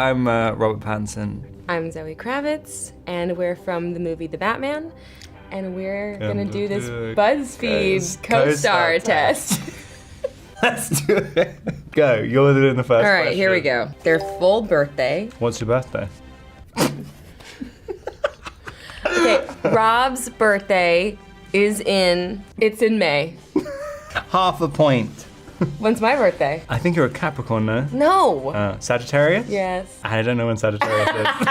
I'm Robert Pattinson. I'm Zoe Kravitz, and we're from the movie The Batman, and we're gonna do this BuzzFeed co-star test. Let's do it. Go, you're doing the first All right, question. here we go. Their full birthday. What's your birthday? Okay, Rob's birthday is in May. Half a point. When's my birthday? I think you're a Capricorn, no? No. Sagittarius? Yes. I don't know when Sagittarius is.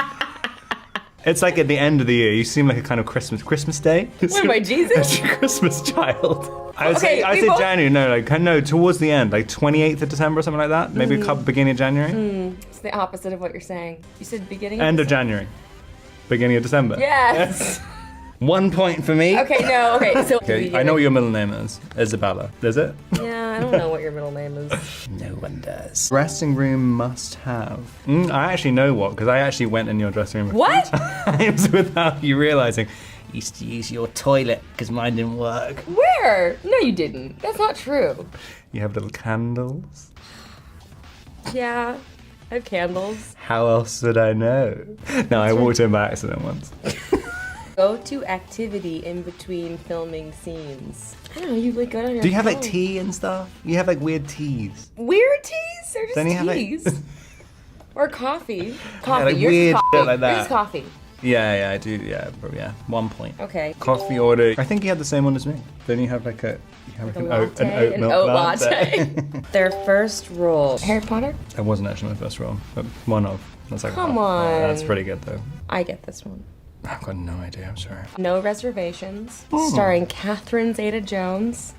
It's like at the end of the year. You seem like a kind of Christmas day. What am I, Jesus? Christmas child. I would Okay, say January. No, towards the end, like 28th of December or something like that. Maybe a couple beginning of January. It's the opposite of what you're saying. You said beginning End of January. Beginning of December. Yes. 1 point for me. Okay, no, okay. So Okay, I know what your middle name is. Isabella. Is it? Yeah, I don't know what your middle name is. No one does. Dressing room must have. I actually know what, because I actually went in your dressing room. What? Times without you realizing. Used to use your toilet because mine didn't work. Where? No, you didn't. That's not true. You have little candles. Yeah, I have candles. How else would I know? No, I walked in by accident once. Go-to activity in between filming scenes. I don't know, you like go down your Do you have like phone. tea and stuff? You have like weird teas. Weird teas? Or just Don't you have, like- teas? Or coffee? Coffee. like Yours weird is coffee. shit like that. Yours is coffee. Yeah, I do. Yeah, probably, yeah. 1 point. Okay. Coffee order. I think you had the same one as me. Then you have like an oat milk latte. Their first role. Harry Potter? That wasn't actually my first role, but one of. That's like Come half. on. That's pretty good though. I get this one. I've got no idea. I'm sorry. No Reservations, starring Catherine Zeta-Jones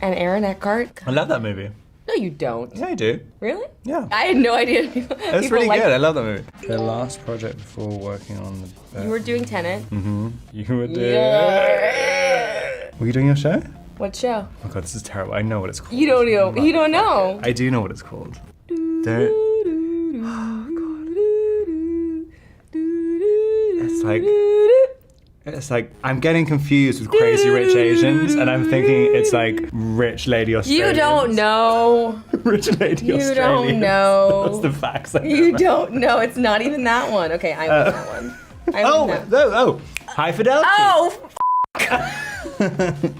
and Aaron Eckhart. I love that movie. No, you don't. Yeah, I do. Really? Yeah. I had no idea. It's really good. I love that movie. The last project before working on the. You were doing Tenet. You were doing. Yeah. Were you doing your show? What show? Oh god, this is terrible. I know what it's called. You don't know. You don't know. I do know what it's called. Don't. It's like I'm getting confused with Crazy Rich Asians, and I'm thinking it's like Rich Lady Australians. You don't know. Rich Lady You Australians. don't know. That's the facts. You don't know. It's not even that one. Okay, I won that one. I won that. High Fidelity. Oh.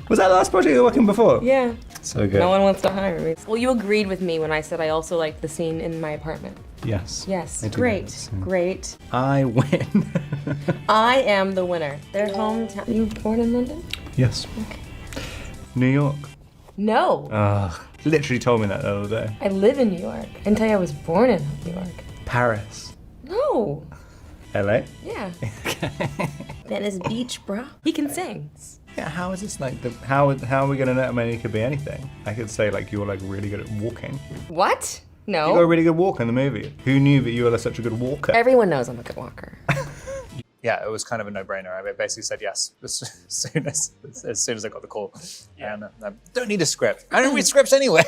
Was that the last project you were working before? Yeah. So good. No one wants to hire me. Well, you agreed with me when I said I also liked the scene in my apartment. Yes. Yes. I do like Great. that scene. Great. I win. I am the winner. Their hometown. You were born in London? Yes. Okay. New York. No. Literally told me that the other day. I live in New York. I didn't tell you I was born in New York. Paris. No. LA. Yeah. Venice Beach, bro. He can sing. Yeah, how is this like how are we gonna know? I mean, it could be anything. I could say like you were like really good at walking. What? You got a No. really good walker in the movie. Who knew that you were such a good walker? Everyone knows I'm a good walker. Yeah, it was kind of a no-brainer. I basically said yes as soon as I got the call. Yeah. And I don't need a script. I don't read scripts anyway.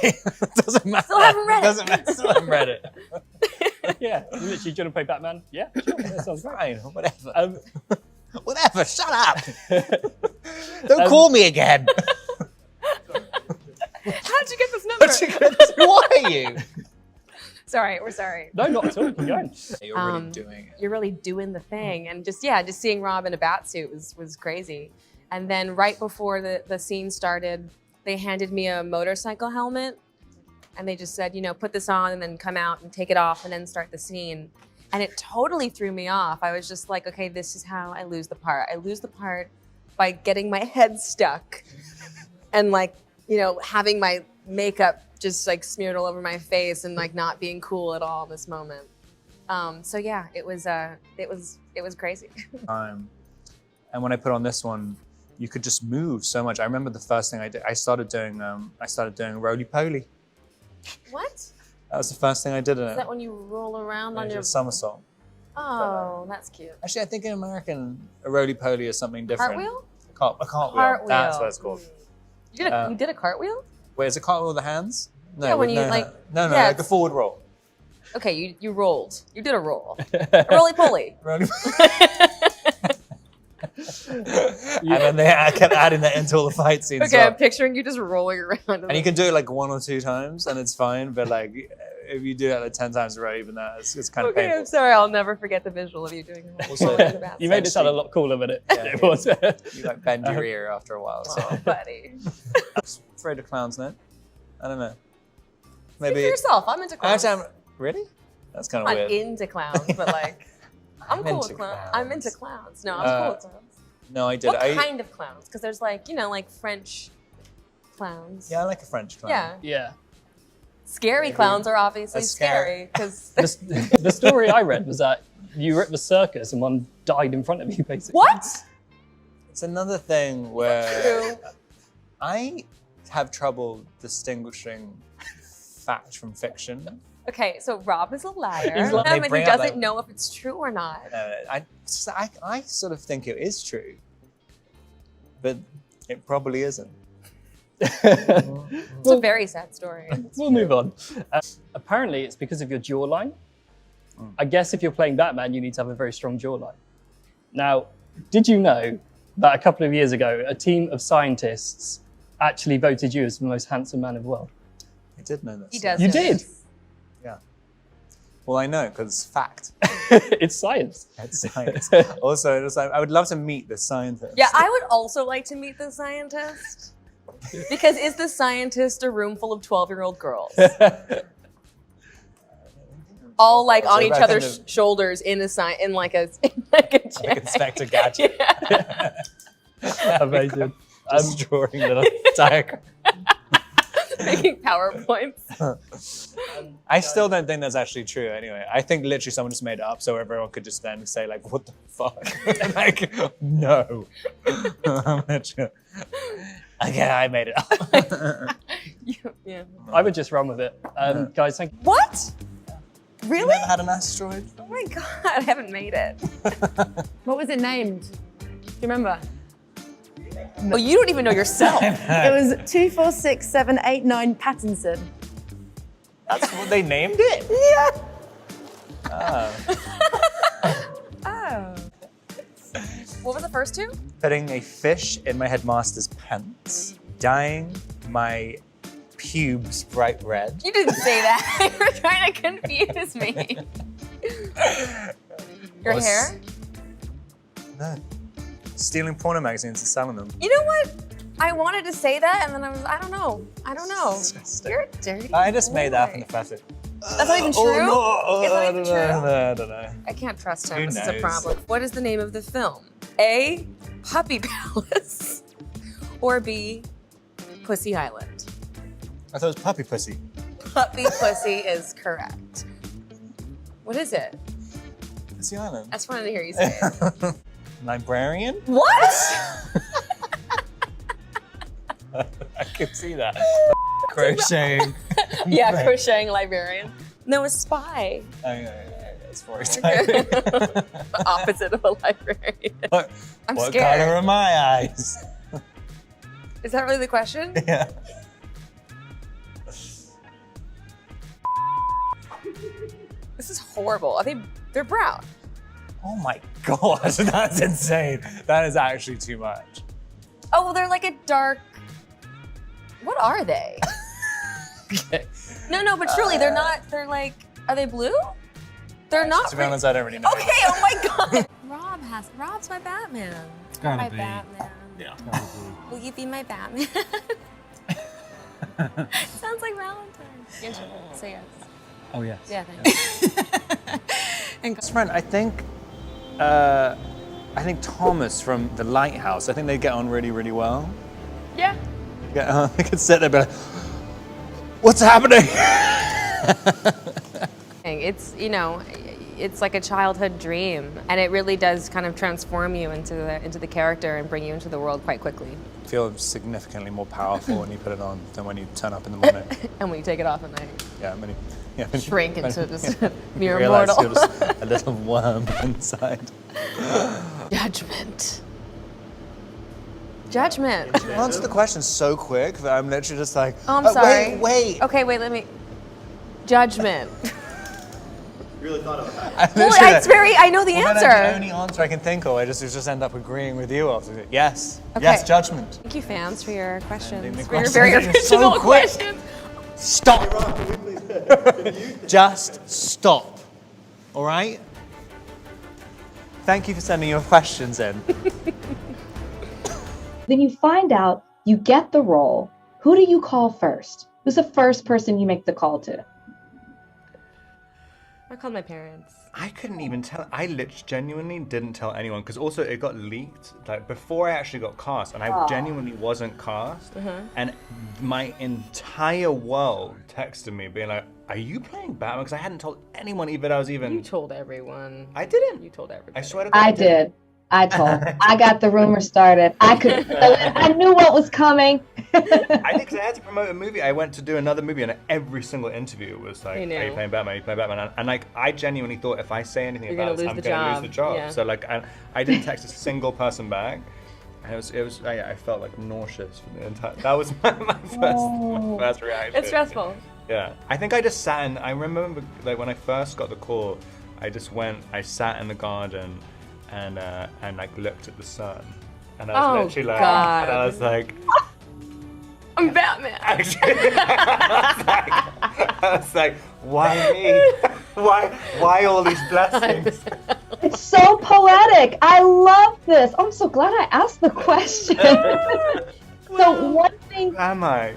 Doesn't matter. Still haven't read it. Doesn't matter. Still haven't read it. Yeah, literally, do you want to play Batman? Yeah, sure, that sounds great. Fine, whatever. Whatever. Shut up. Don't Um, call me again. How'd you get this number? Who are you? Sorry, we're sorry. No, not at all. Keep going. You're really doing it. You're really doing the thing, and just seeing Rob in a bat suit was crazy. And then right before the scene started, they handed me a motorcycle helmet, and they just said, put this on and then come out and take it off and then start the scene. And it totally threw me off. I was just like, okay, this is how I lose the part. I lose the part by getting my head stuck and having my makeup just like smeared all over my face and like not being cool at all in this moment. So yeah, it was crazy. And when I put on this one, you could just move so much. I remember the first thing I did. I started doing roly-poly. What? That was the first thing I did in Is it. that when you roll around on I did your... a somersault. Oh, that's cute. Actually, I think in American, a roly-poly is something different. Cartwheel? A cartwheel. Cartwheel. That's what it's called. You did a cartwheel? Wait, is it cartwheel with the hands? No, Yeah, when with you, no like- hand. No, yeah, like a forward roll. Okay, you rolled. You did a roll. A roly-poly. Roly- And then I kept adding that into all the fight scenes. Okay, I'm picturing you just rolling around. And you can do it like 1 or 2 times and it's fine, but like if you do that like 10 times in a row, even that, it's kind of Okay, painful. I'm sorry. I'll never forget the visual of you doing that. Also, in the bathroom. You made it sound a lot cooler than it was. You like bend your ear after a while. So. Oh, buddy. Afraid of clowns, no? I don't know. Speak Maybe. for yourself. I'm into clowns. Actually, really? That's kind of I'm weird. into clowns, but like, I'm cool into with clowns. clowns. I'm into clowns. No, I'm cool with clowns. No, I did. What kind of clowns? Because there's like, like French clowns. Yeah, I like a French clown. Yeah. Yeah. Scary clowns are obviously That's scary. scary because. The story I read was that you were at the circus and one died in front of you, basically. What? It's another thing where True. I have trouble distinguishing fact from fiction. Okay, so Rob is a liar, He's lying. They and he bring up, doesn't like- know if it's true or not. I sort of think it is true, but it probably isn't. It's a very sad story. We'll move on. Apparently, it's because of your jawline. I guess if you're playing Batman, you need to have a very strong jawline. Now, did you know that a couple of years ago, a team of scientists actually voted you as the most handsome man in the world? I did know this. He does. You know did? this. Yeah. Well, I know because it's fact. It's science. It's science. Also, it's like, I would love to meet the scientist. Yeah, I would also like to meet the scientist. Because is the scientist a room full of 12-year-old girls? All like on So each that other's kind of- shoulders in a like chair. Inspector Gadget. Amazing. Just drawing little diagram. Making PowerPoints. I still don't think that's actually true anyway. I think literally someone just made it up so everyone could just then say like, what the fuck? Like, no. I'm not sure. Okay, I made it up. Yeah. I would just run with it. Guys, thank you. What? Really? Never had an asteroid? Oh my god, I haven't made it. What was it named? Do you remember? Oh, you don't even know yourself. It was 246789 Pattinson. That's what they named it? Yeah. Oh. What were the first two? Putting a fish in my headmaster's pants, dyeing my pubes bright red. You didn't say that. You were trying to confuse me. Your Was- hair? No. Stealing porno magazines and selling them. You know what? I wanted to say that, and then I don't know. Disgusting. You're dirty. I just made that boy. from the facet. That's not even true? Oh, no. It's not I even don't know. true? I don't know. I can't trust him. Who This is a knows? problem. What is the name of the film? A. Puppy Palace. Or B. Pussy Island. I thought it was Puppy Pussy. Puppy Pussy is correct. What is it? Pussy Island. I just wanted to hear you say it. Librarian? What? I could see that. Crocheting. Yeah, crocheting librarian. No, a spy. Oh, yeah. That's more exciting. The opposite of a librarian. What, I'm what scared. color are my eyes? Is that really the question? Yeah. This is horrible. They're brown. Oh my god, that's insane. That is actually too much. Oh, well, they're like a dark. What are they? Okay. No, but truly, they're not. They're like. Are they blue? They're not. To be honest, I don't really know. Okay. Oh my god. Rob's my Batman. Gotta my be. Batman. Yeah. Will you be my Batman? Sounds like Valentine. Say yes. Oh yes. Yeah. Thanks. Best friend, I think Thomas from The Lighthouse, I think they get on really, really well. Yeah. They could sit there and be like, what's happening? It's it's like a childhood dream, and it really does kind of transform you into the character and bring you into the world quite quickly. I feel significantly more powerful when you put it on than when you turn up in the morning. And when you take it off at night, When you shrink into just you mere realize mortal. you're just a little worm inside. Judgment. Judgment. You answer the question so quick that I'm literally just like, Oh, I'm sorry. Wait. Okay, wait. Let me. Judgment. I Well, literally- it's very. I know the Well, then answer. The only answer I can think of, I just end up agreeing with you after. Yes. Okay. Yes, judgment. Thank you, fans, for your questions. the For your questions. very You're so original quick. questions. Stop. Just stop. All right? Thank you for sending your questions in. Then you find out you get the role. Who do you call first? Who's the first person you make the call to? I called my parents. I couldn't even tell. I literally genuinely didn't tell anyone because also it got leaked like before I actually got cast, and I genuinely wasn't cast. And my entire world texted me being like, "Are you playing Batman?" Because I hadn't told anyone even I was even. You told everyone. I didn't. You told everybody. I swear to God. I did. I told. I got the rumor started. I knew what was coming. I think 'cause I had to promote a movie. I went to do another movie, and every single interview was like, I know. "Are you playing Batman? Are you playing Batman?" And like, I genuinely thought if I say anything You're about gonna this, lose I'm the gonna lose the job. Yeah. So like, I didn't text a single person back. And it was. I felt like nauseous for the entire. That was my first reaction. It's stressful. Yeah, I think I just sat in. I remember like when I first got the call, I sat in the garden, and like looked at the sun, and I was literally like, God. and I was like. I'm Batman. I was like, why me? Why all these blessings? It's so poetic. I love this. I'm so glad I asked the question. So one thing. Am I?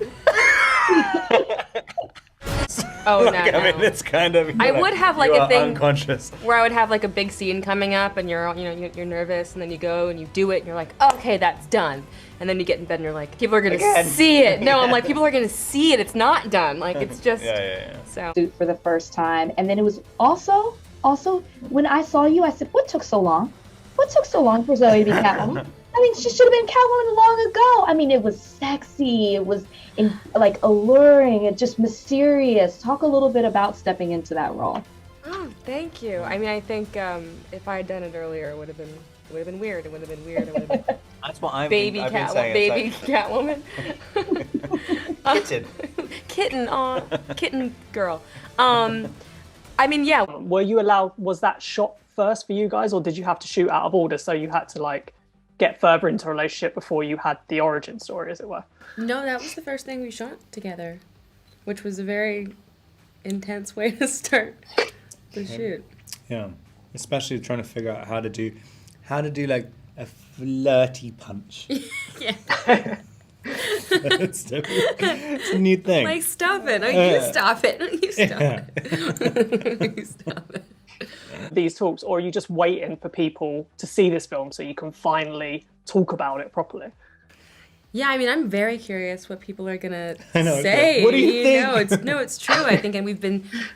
Oh no, Like, I mean, it's kind of. I would have, like, you a are thing- Unconscious. where I would have like a big scene coming up, and you're nervous, and then you go and you do it, and you're like, okay, that's done. And then you get in bed and you're like, people are gonna Again. see it. No, I'm like, people are gonna see it. It's not done. Like, it's just. Yeah. So. Suit for the first time, and then it was also when I saw you, I said, "What took so long? What took so long for Zoe to be Catwoman?" I mean, she should have been Catwoman long ago. I mean, it was sexy, it was like alluring, it just mysterious. Talk a little bit about stepping into that role. Oh, thank you. I mean, I think if I had done it earlier, it would have been weird. It would have been weird. It would have been That's what I've baby been cat, saying. baby It's Catwoman. like, Kitten girl. I mean, yeah. Were you allowed, was that shot first for you guys, or did you have to shoot out of order, so you had to like get further into a relationship before you had the origin story, as it were? No, that was the first thing we shot together, which was a very intense way to start the shoot. Yeah, especially trying to figure out how to do like a flirty punch. Yeah. it's a new thing. Like, stop it. Oh, you stop it. You stop it. You stop it. These talks, or are you just waiting for people to see this film so you can finally talk about it properly? Yeah, I mean, I'm very curious what people are gonna know, say. what do you think? It's true. I think, and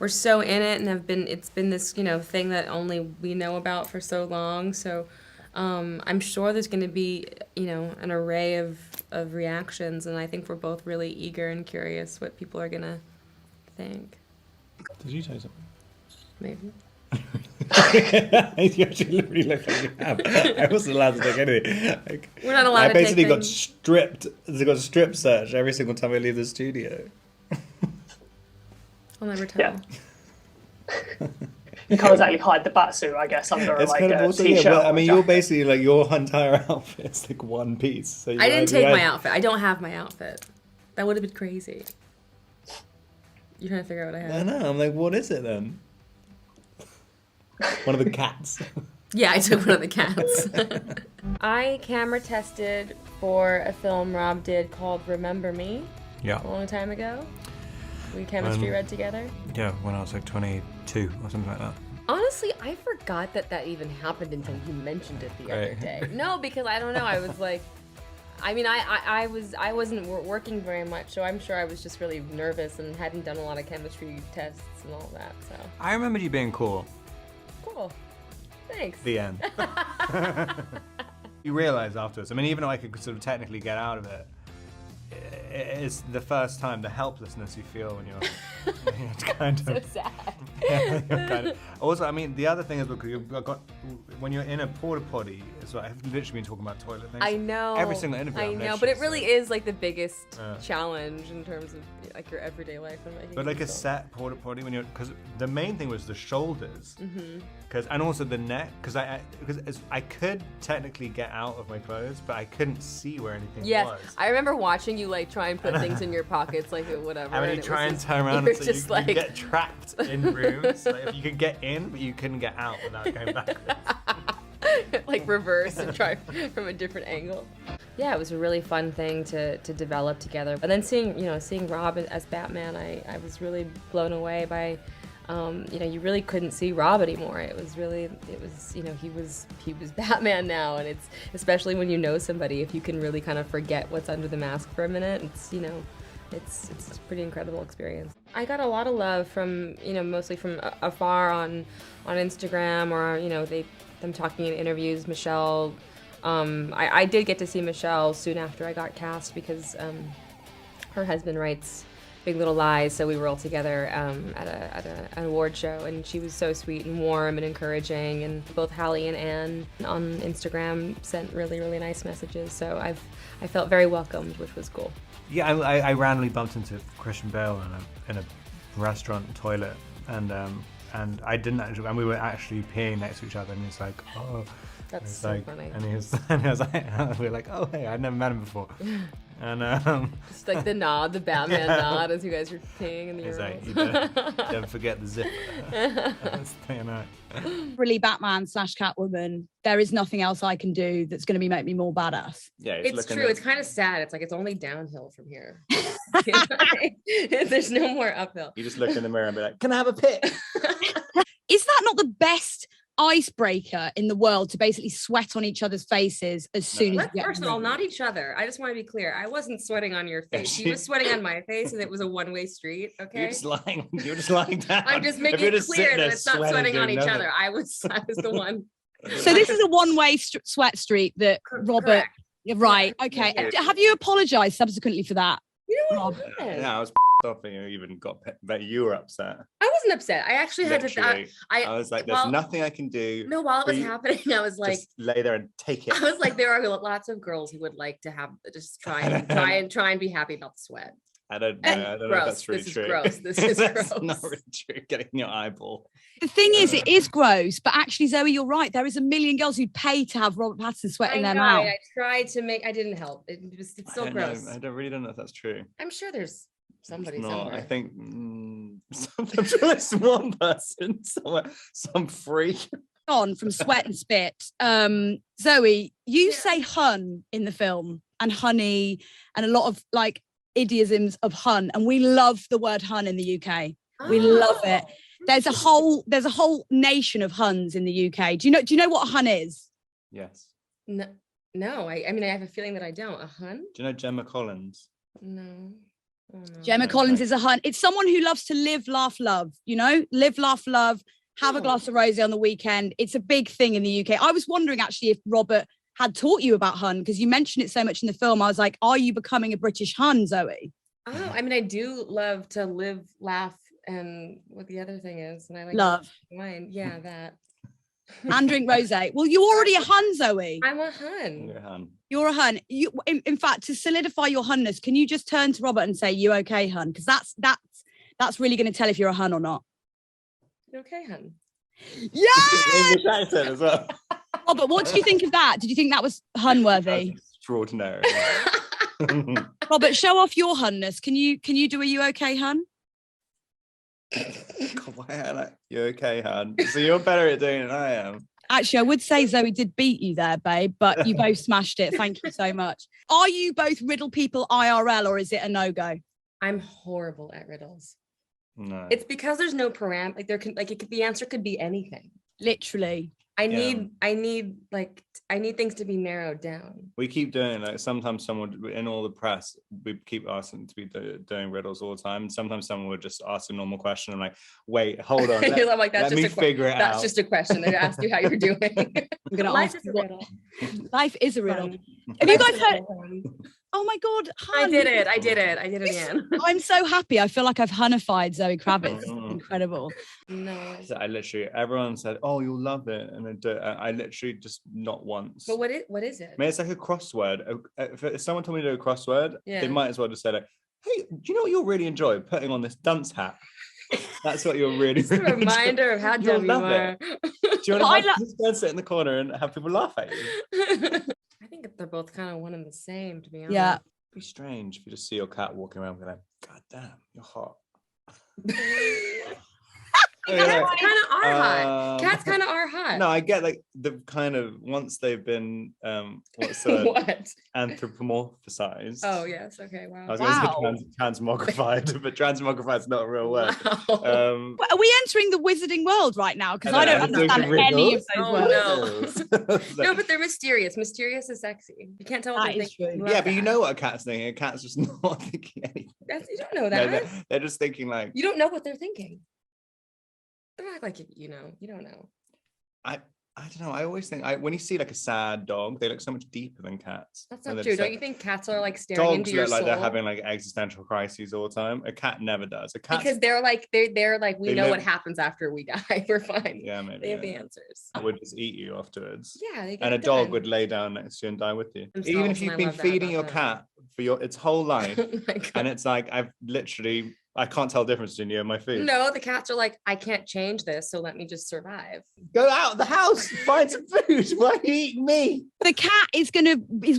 we're so in it, and it's been this, thing that only we know about for so long. So, I'm sure there's gonna be, an array of reactions, and I think we're both really eager and curious what people are gonna think. Did you say something? Maybe. You actually really look like you have. I wasn't allowed to take anything. Like, We're not allowed I to take basically got things. stripped. I got strip search every single time I leave the studio. I'll never tell. Yeah. You can't exactly hide the batsuit, I guess, under It's like kind of a also, t-shirt. but, I or a mean, you're jacket. basically like your entire outfit is like one piece. So I didn't take my outfit. I don't have my outfit. That would have been crazy. You're trying to figure out what I I have. know. I'm like, what is it then? One of the cats. Yeah, I took one of the cats. I camera tested for a film Rob did called Remember Me Yeah. a long time ago. We chemistry read together. Yeah, when I was like 22 or something like that. Honestly, I forgot that even happened until you mentioned it the other Right. day. No, because I don't know. I was like, I mean, I wasn't working very much, so I'm sure I was just really nervous and hadn't done a lot of chemistry tests and all that. So I remember you being cool. cool. Thanks. The end. You realize afterwards, I mean, even though I could sort of technically get out of it, it's the first time, the helplessness you feel when you're kind of... So sad. Yeah, you're kind of, also, I mean, the other thing is, look, when you're in a porta potty, So I've literally been talking about toilet things. I know. Every single interview. I I've know, mentioned, but it really so- is like the biggest Yeah. challenge in terms of like your everyday life. And making But like a people- set porta potty when you're, because the main thing was the shoulders, Mm-hmm. and also the neck, because I could technically get out of my clothes, but I couldn't see where anything Yes, was. I remember watching you like try and put things in your pockets, like whatever. And when you it was try and just- turn around, you're so just you like get trapped in rooms. Like if you could get in, but you couldn't get out without going backwards. like reverse and try from a different angle. Yeah, it was a really fun thing to develop together. And then seeing Rob as Batman, I was really blown away by, you really couldn't see Rob anymore. It was he was Batman now, and it's especially when you know somebody, if you can really kind of forget what's under the mask for a minute, it's a pretty incredible experience. I got a lot of love from, mostly from afar on Instagram, or, them talking in interviews. Michelle, I did get to see Michelle soon after I got cast because her husband writes Big Little Lies, so we were all together at an award show, and she was so sweet and warm and encouraging, and both Hallie and Anne on Instagram sent really, really nice messages, so I felt very welcomed, which was cool. Yeah, I randomly bumped into Christian Bale in a restaurant toilet, and I didn't actually, and we were actually peeing next to each other, and he's like, oh, That's it's so like, funny. and he was like, we were like, oh hey, I'd never met him before, and Just like the nod, the Batman nod as you guys are peeing in the he's like, urinals. you don't forget the zipper. That's Really Batman / Catwoman, there is nothing else I can do that's going to make me more badass. Yeah, It's true. It's kind of sad. It's like it's only downhill from here. There's no more uphill. You just look in the mirror and be like, "Can I have a pic?" Is that not the best icebreaker in the world, to basically sweat on each other's faces as soon as you get First of all, home? not each other. I just want to be clear. I wasn't sweating on your face. He was sweating on my face, and it was a one-way street. Okay. You're just lying down. I'm just If making you're it just clear sitting there that it's not sweating on doing each nothing. other. I was the one. So this is a one-way sweat street that Robert. Correct. Right. Okay. Yeah. Have you apologized subsequently for that? You know Rob? what? Yeah, I was off and you even got that you were upset. I wasn't upset. I actually had to. Literally. I I was like, "There's nothing I can do." No, while it was Be- happening, I was like, Just lay there and take it. I was like, there are lots of girls who would like to have just try and be happy about the sweat. I don't know. I don't know if Gross. that's really This is true. gross. This is That's gross. not really true. Getting in your eyeball. The thing is, it is gross, but actually, Zoe, you're right. There is a million girls who'd pay to have Robert Pattinson sweat in their mouth. I tried to make. I didn't help. It's I still don't gross. know. I don't know if that's true. I'm sure there's somebody It's not. somewhere. I think I'm sure there's one person somewhere, some freak. On from Sweat and Spit. Zoe, you say hun in the film, and honey, and a lot of like idioms of hun, and we love the word hun in the UK. We love it. There's a whole nation of huns in the UK. Do you know what a hun is? Yes. No. I mean, I have a feeling that I don't. A hun? Do you know Gemma Collins? No. Oh, no. Gemma Collins is a hun. It's someone who loves to live, laugh, love. Live, laugh, love. Have a glass of rosé on the weekend. It's a big thing in the UK. I was wondering actually if Robert had taught you about hun, because you mentioned it so much in the film. I was like, are you becoming a British hun, Zoe? Oh, I mean, I do love to live, laugh, and what the other thing is, and I like Love. wine. Yeah, that. And drink rosé. Well, you're already a hun, Zoe. I'm a hun. You're a hun. You're a hun. You, in fact, to solidify your hunness, can you just turn to Robert and say, "You okay, hun?" Because that's really going to tell if you're a hun or not. You okay, hun? Yeah. English accent as well. Robert, what did you think of that? Did you think that was hun worthy? That's extraordinary. Robert, show off your hunness. Can you do a "You okay, hun"? God, why am I? You're okay, hun. So you're better at doing it than I am. Actually, I would say Zoe did beat you there, babe, but you both smashed it. Thank you so much. Are you both riddle people IRL, or is it a no-go? I'm horrible at riddles. No. It's because there's no param. Like the answer could be anything. Literally. I need things to be narrowed down. We keep doing like sometimes someone in all the press we keep asking to be doing riddles all the time. Sometimes someone would just ask a normal question. I'm like, wait, hold on. I'm like, let me figure it out. That's just a question. They ask you how you're doing. I'm going to Life ask is you a what riddle. life is a riddle. Fun. Have you guys Life heard? is a riddle. Oh my God, I hun. did it again. I'm so happy. I feel like I've hunnified Zoe Kravitz. incredible. No. So I literally, everyone said, "Oh, you'll love it," and I literally just not once. But what is it? I mean, it's like a crossword. If someone told me to do a crossword, Yeah. they might as well just say like, "Hey, do you know what you'll really enjoy? Putting on this dunce hat." That's what you'll really. It's a reminder of how You'll dumb you love are. Do you want to just go and sit in the corner and have people laugh at you? I think they're both kind of one and the same, to be honest. Yeah. It'd be strange if you just see your cat walking around going, "God damn, you're hot." Cats kind of are hot. Cats kind of are hot. No, I get like the kind of once they've been what's the What? anthropomorphized. Oh yes. Okay. Wow. I was going to say transmogrified, but transmogrified is not a real word. Wow. Are we entering the wizarding world right now? Because I don't understand any of those words. No. No, but they're mysterious. Mysterious is sexy. You can't tell what That they're is thinking. true. Yeah, but you know what a cat's thinking. A cat's just not thinking anything. You don't know No, that. they're just thinking like, You don't know what they're thinking. Don't act like you know. You don't know. I don't know. I always think when you see like a sad dog, they look so much deeper than cats. That's And not they're true. just Don't like- you think cats are like staring Dogs into your look like soul? they're having like existential crises all the time. A cat never does. A cat Because they're like we They know live- what happens after we die. We're fine. yeah, maybe They have the yeah. answers. Would just eat you afterwards. Yeah, they get And a it dog done. would lay down next to you and die with you. Themselves, Even if and you've I been love that feeding your about them. cat for its whole life, Oh my God. and it's like I can't tell the difference between you and my food. No, the cats are like, I can't change this, so let me just survive. Go out of the house, find some food. Why are you eating me? The cat is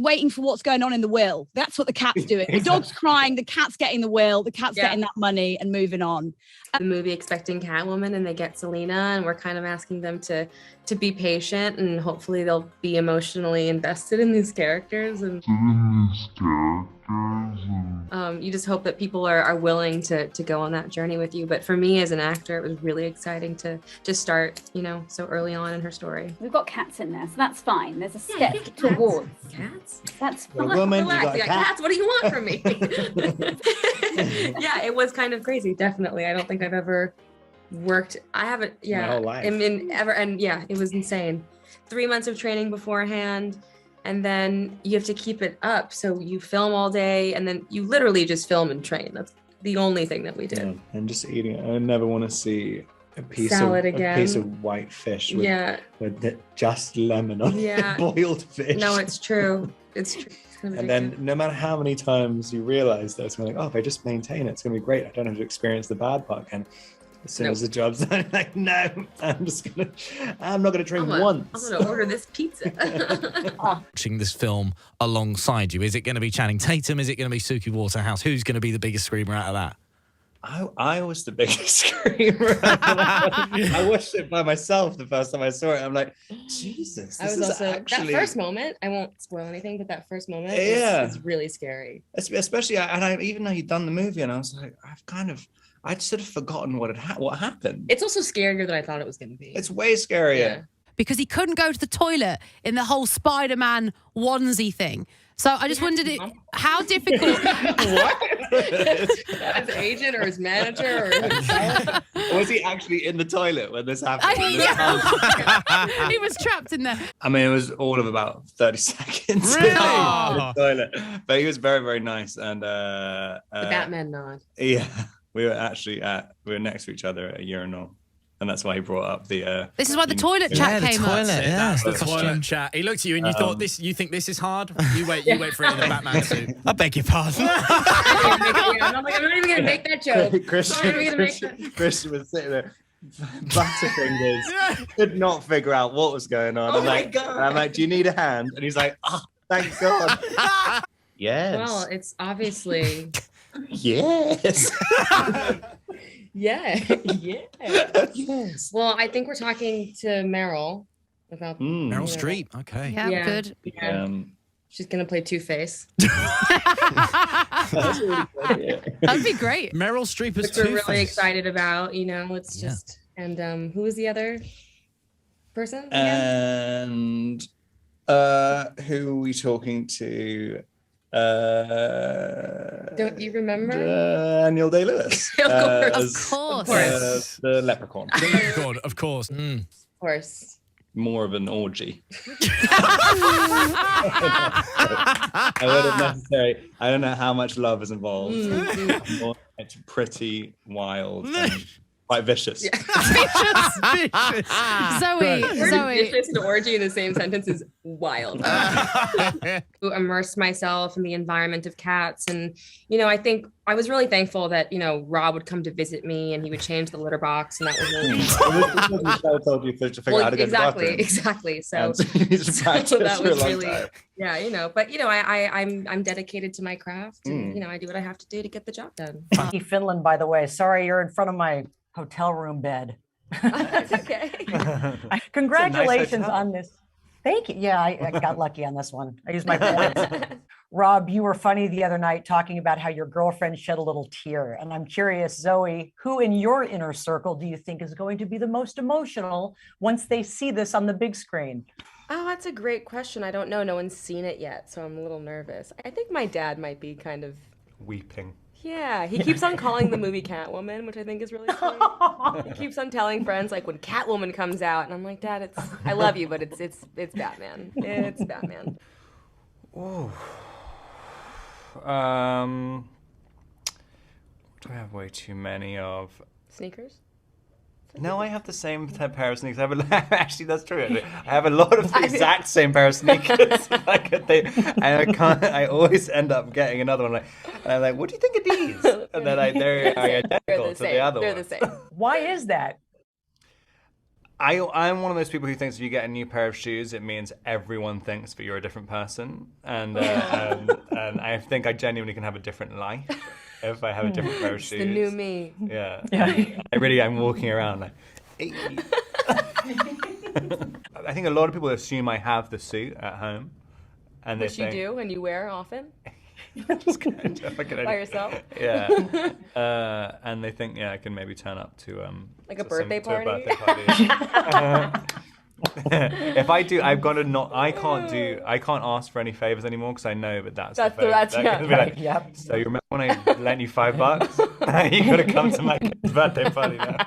waiting for what's going on in the will. That's what the cat's doing. The dog's crying, the cat's getting the will, the cat's Yeah. getting that money and moving on. The movie Expecting Catwoman, and they get Selena, and we're kind of asking them to be patient, and hopefully they'll be emotionally invested in these characters. And you just hope that people are willing to go on that journey with you. But for me as an actor, it was really exciting to start, so early on in her story. We've got cats in there, so that's fine. There's a step towards. Cats? That's You're a fine. woman, you Relax, got a you got cat. cats. What do you want from me? Yeah, it was kind of crazy. Definitely. I don't think I've ever worked. I haven't. Yeah. My whole life. I mean, ever. And yeah, it was insane. 3 months of training beforehand. And then you have to keep it up. So you film all day and then you literally just film and train. That's the only thing that we did. Yeah, and just eating it. I never want to see a piece Salad of again. a piece of white fish with, Yeah. just lemon on Yeah. it, boiled fish. No, it's true. It's true. It's kind of And then addictive. no matter how many times you realize that it's going to like, oh, if I just maintain it, it's going to be great. I don't have to experience the bad part. And as soon as the job's done, like, no, I'm not going to drink once. I'm gonna order this pizza. Watching this film alongside you? Is it going to be Channing Tatum? Is it going to be Suki Waterhouse? Who's going to be the biggest screamer out of that? I was the biggest screamer. I watched it by myself the first time I saw it. I'm like, Jesus, I this was is also actually... that first moment. I won't spoil anything, but that first moment Yeah. is really scary. Especially, and I even though you'd done the movie, and I was like, I'd sort of forgotten what happened. It's also scarier than I thought it was going to be. It's way scarier. Yeah. Because he couldn't go to the toilet in the whole Spider-Man onesie thing. So I just wondered how difficult. His agent or his manager or himself. Was he actually in the toilet when this happened? He was trapped in there. I mean, it was all of about 30 seconds. Really? in the toilet. But he was very, very nice. And The Batman nod. yeah, we were next to each other at a urinal. And that's why he brought up the. This is why the toilet chat came up. That's the Costume. toilet chat. He looked at you and you thought this. You think this is hard? You wait for it in the Batman suit. I beg your pardon. I'm not even going to make that joke. Christian was sitting there, butterfingers, could not figure out what was going on. Oh I'm my like, God. I'm like, do you need a hand? And he's like, oh, thank God. Yes. Well, it's obviously. Yes. Yeah. Yeah. Yes. Well, I think we're talking to Meryl about Meryl Streep. Okay. Yeah, good. She's gonna play Two-Face. That'd be great. Meryl Streep as Which we're really Two-Face. excited about. It's just and who was the other person? Again? And who are we talking to? Don't you remember? Daniel Day-Lewis. Of course. The leprechaun. The leprechaun, of course. Mm. Of course. More of an orgy. I don't know how much love is involved. It's pretty wild. And quite vicious. Zoe, Vicious and orgy in the same sentence is wild. Immerse myself in the environment of cats, and I think I was really thankful that Rob would come to visit me, and he would change the litter box, and that was really Michelle told you to figure out how to go to the bathroom. exactly. So, you need to practice that for a was long really time. but I'm dedicated to my craft, and I do what I have to do to get the job done. Finland, by the way. Sorry, you're in front of my hotel room bed. That's okay. Congratulations on this. Thank you. Yeah, I got lucky on this one. I used my points. Rob, you were funny the other night talking about how your girlfriend shed a little tear. And I'm curious, Zoe, who in your inner circle do you think is going to be the most emotional once they see this on the big screen? Oh, that's a great question. I don't know. No one's seen it yet, so I'm a little nervous. I think my dad might be kind of weeping. Yeah, he keeps on calling the movie Catwoman, which I think is really sweet. He keeps on telling friends like when Catwoman comes out, and I'm like, Dad, I love you, but it's Batman. It's Batman. Ooh. Do I have way too many of? Sneakers? No, I have the same pair of sneakers. Actually, that's true. I have a lot of the exact same pair of sneakers. I always end up getting another one. And I'm like, what do you think of these? And then they're identical to the other one. They're the same. Why is that? I'm one of those people who thinks if you get a new pair of shoes, it means everyone thinks that you're a different person. And I think I genuinely can have a different life if I have a different pair of shoes. It's the new me. Yeah. I'm walking around like, hey. I think a lot of people assume I have the suit at home. And Which you do and you wear often? Just kind of, by yourself? Yeah. And they think, I can maybe turn up to like a birthday party. If I do, I can't ask for any favors anymore because I know that that's the favor. So you remember when I lent you $5? You gotta come to my birthday party now.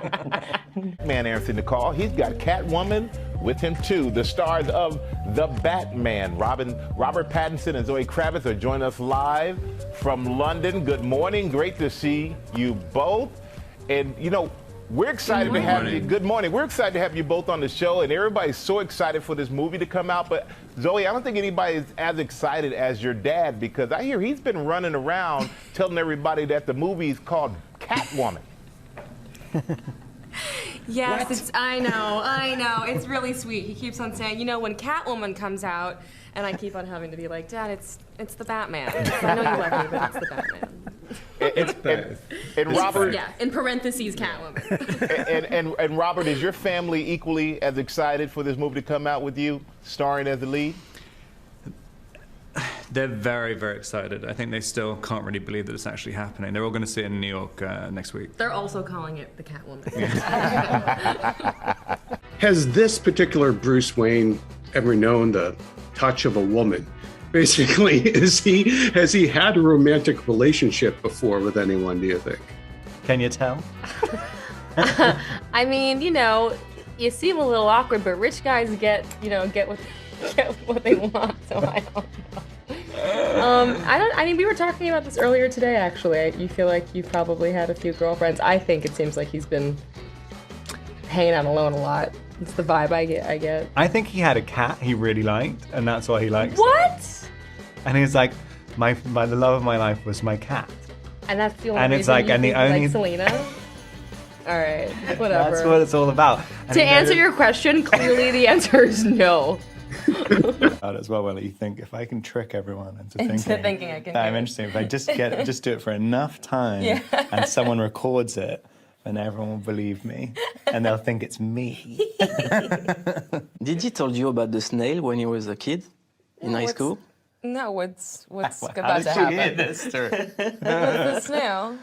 Man answering the call. He's got Catwoman with him too. The stars of The Batman, Robert Pattinson and Zoe Kravitz are joining us live from London. Good morning. Great to see you both. And we're excited to have you. Good morning. We're excited to have you both on the show, and everybody's so excited for this movie to come out. But Zoe, I don't think anybody is as excited as your dad, because I hear he's been running around telling everybody that the movie is called Catwoman. Yes, I know. It's really sweet. He keeps on saying, when Catwoman comes out, and I keep on having to be like, Dad, it's the Batman. I know you love me, but it's the Batman. It's both. And Robert, in parentheses, Catwoman. and Robert, is your family equally as excited for this movie to come out with you starring as the lead? They're very, very excited. I think they still can't really believe that it's actually happening. They're all going to see it in New York next week. They're also calling it the Catwoman. Has this particular Bruce Wayne ever known the touch of a woman? Basically, has he had a romantic relationship before with anyone, do you think? Can you tell? I mean, you seem a little awkward, but rich guys get what they want, so I don't know. I mean, we were talking about this earlier today, actually. You feel like you've probably had a few girlfriends. I think it seems like he's been hanging out alone a lot. It's the vibe I get. I think he had a cat he really liked, and that's why he likes What? it. And he's like, the love of my life was my cat. And that's the only and reason it's like, you and the think only... like Selena? All right, whatever. That's what it's all about. And to answer your question, clearly the answer is no. As well, you think if I can trick everyone into thinking I can that I'm interesting, if I just do it for enough time and someone records it, then everyone will believe me and they'll think it's me. Did he tell you about the snail when he was a kid in high school? No, what's about to happen? Hear this story? What's the snail?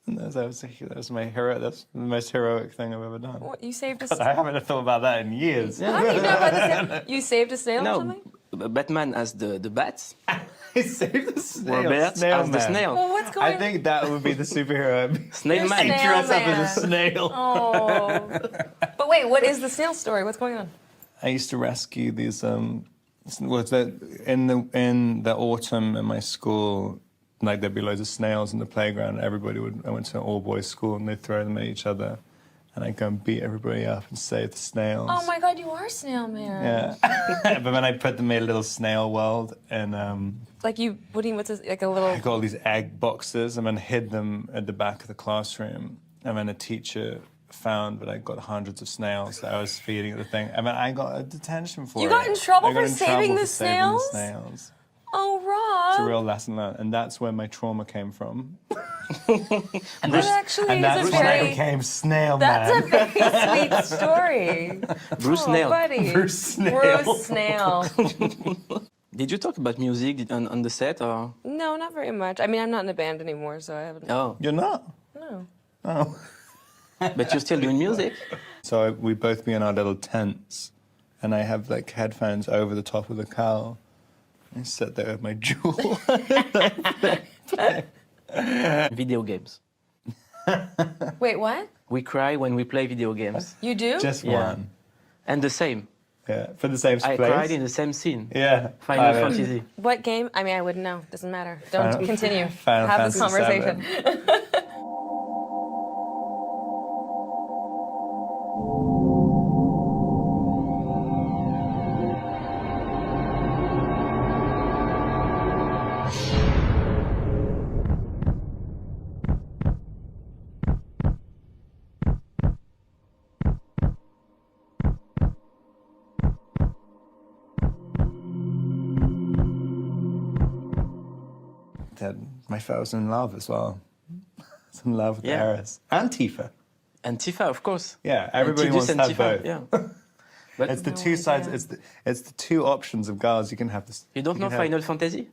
That was my hero. That's the most heroic thing I've ever done. What, you saved a snail? I haven't thought about that in years. How do you know about the snail? You saved a snail or something? Batman has the bats. He saved the snail. Robert has the snail. Well, what's going on? I think that would be the superhero. Snail man. He dress up as a snail. Oh. But wait, what is the snail story? What's going on? I used to rescue these. In the autumn in my school, like there'd be loads of snails in the playground. I went to an all-boys school, and they'd throw them at each other, and I go and beat everybody up and save the snails. Oh my God, you are Snail Man. Yeah. But then I put them in a little snail world, and Like you, what's this, like a little... I got all these egg boxes and then hid them at the back of the classroom. And then a teacher found that I got hundreds of snails that I was feeding at the thing. And then I got a detention for it. You got in trouble I got for in saving trouble the for saving the snails? snails. Oh, Rob. It's a real lesson learned. And that's where my trauma came from. And that actually that's is a when I very... became Snail That's Man. a very sweet story. Bruce Oh, Snail. buddy. Bruce Snail. Bruce Snail. Did you talk about music on the set or? No, not very much. I mean, I'm not in a band anymore, so I haven't... Oh. You're not? No. Oh. But you're still doing music? So we both be in our little tents, and I have like headphones over the top of the cowl. I sit there with my jewel. Video games. Wait, what? We cry when we play video games. You do? Just Yeah. one. And the same. Yeah, for the same I place. cried in the same scene. Yeah. Final Fantasy. What game? I mean, I wouldn't know. Doesn't matter. Don't Final- continue. Final Have this Fantasy conversation. I was in love as well. I was in love with Yeah. Eris. And Tifa. And Tifa, of course. Yeah, everybody Tidus wants to and have Tifa, both. Yeah. But It's the two sides, it's the two options of girls you can have this. you don't know can have- Final Fantasy?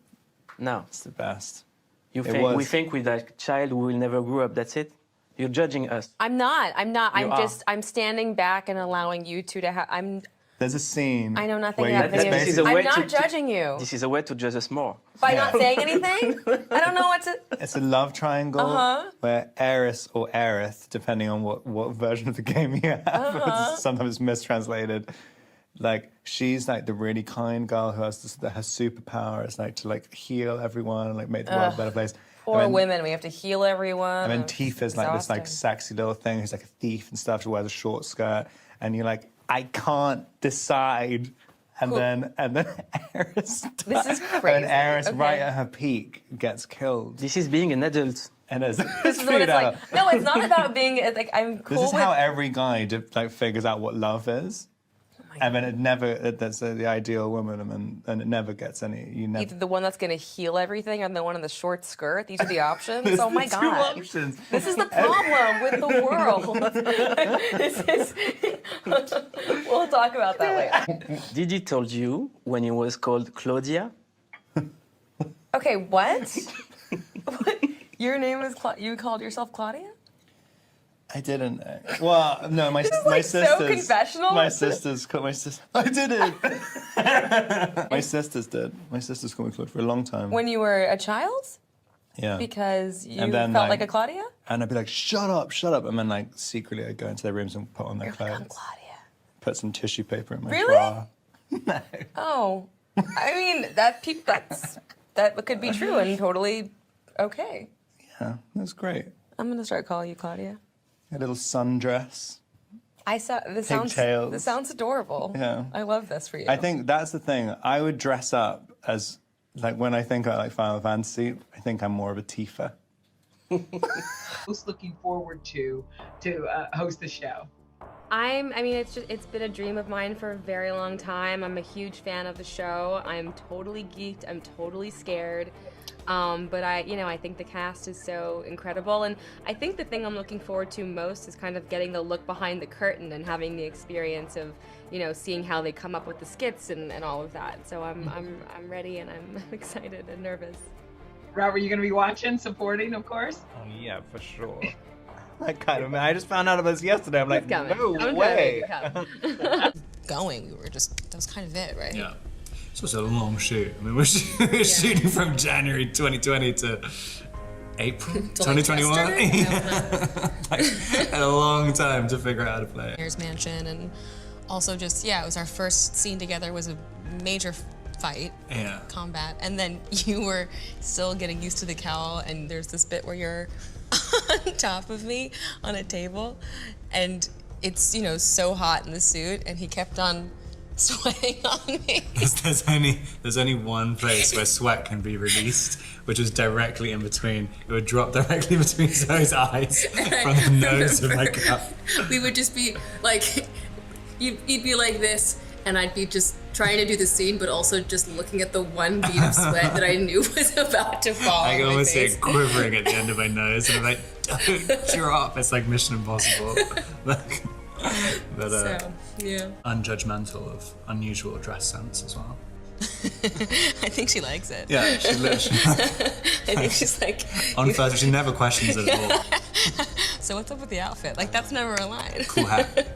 No. It's the best. You It think we was. think with a child who will never grow up, that's it? You're judging us. I'm not. I'm You are. I'm standing back and allowing you two to have... There's a scene. I know nothing where about you- video this games. is I'm way not to- judging you. This is a way to judge us more. By not saying anything? I don't know what to... It's a love triangle Uh-huh. where Eris or Aerith, depending on what version of the game you have, Uh-huh. sometimes it's mistranslated. Like she's like the really kind girl who has her superpower is like to like heal everyone and like make the world a better place. Poor And then- women. We have to heal everyone. And then It's Tifa's like this like exhausting. sexy little thing who's like a thief and stuff. She wears a short skirt, and you're like, I can't decide. And then Eris. This is And crazy. Eris, Okay. right at her peak, gets killed. This is being an adult. And it's This is what it's like. No, it's not about being... It's like, I'm cool This is with... how every guy like figures out what love is. And then that's the ideal woman, and it never gets any. You never. Either the one that's going to heal everything or the one in the short skirt. These are the options. There's Oh my the two God. options. This is the problem with the world. This is... We'll talk about that later. Didi told you when he was called Claudia? Okay, what? What? Your name is you called yourself Claudia? I didn't. Well, no, my like so sisters. confessional. My sisters called my sister. I didn't. My sisters did. My sisters called me Claude for a long time. When you were a child? Yeah. Because you And then, felt like a Claudia? And I'd be like, shut up, and then like secretly I'd go into their rooms and put on their clothes. Claudia. Put some tissue paper in my Really? bra. Oh. I mean, that could be true and totally okay. Yeah, that's great. I'm going to start calling you Claudia. A little sundress. This sounds adorable. Yeah. I love this for you. I think that's the thing. I would dress up as, like, when I think about like Final Fantasy, I think I'm more of a Tifa. Most looking forward to host the show. It's been a dream of mine for a very long time. I'm a huge fan of the show. I'm totally geeked. I'm totally scared. But I think the cast is so incredible, and I think the thing I'm looking forward to most is kind of getting the look behind the curtain and having the experience of, seeing how they come up with the skits and all of that. So I'm ready, and I'm excited and nervous. Robert, you going to be watching, supporting, of course? Oh, yeah, for sure. I just found out about this yesterday. I'm like, coming. no I'm way. Going, that was kind of it, right? Yeah. It's also a long shoot. I mean, we're shooting from January 2020 to April 2021. Like, a long time to figure out how to play it. Mayor's Mansion, and also just, it was our first scene together, was a major fight, Yeah. combat, and then you were still getting used to the cowl, and there's this bit where you're on top of me on a table, and it's, you know, so hot in the suit, and he kept on sweating on me. There's only one place where sweat can be released, which is directly in between. It would drop directly between Zoe's eyes from the nose of my cup. We would just be like, he'd be like this, and I'd be just trying to do the scene, but also just looking at the one bead of sweat that I knew was about to fall I on can my almost see face. it quivering at the end of my nose, and I'm like, don't drop. It's like Mission Impossible. But So, yeah. unjudgmental of unusual dress sense as well. I think she likes it. Yeah, she literally. I think she's like. On first, she never questions it at all. So what's up with the outfit? Like, that's never a line. Cool hat.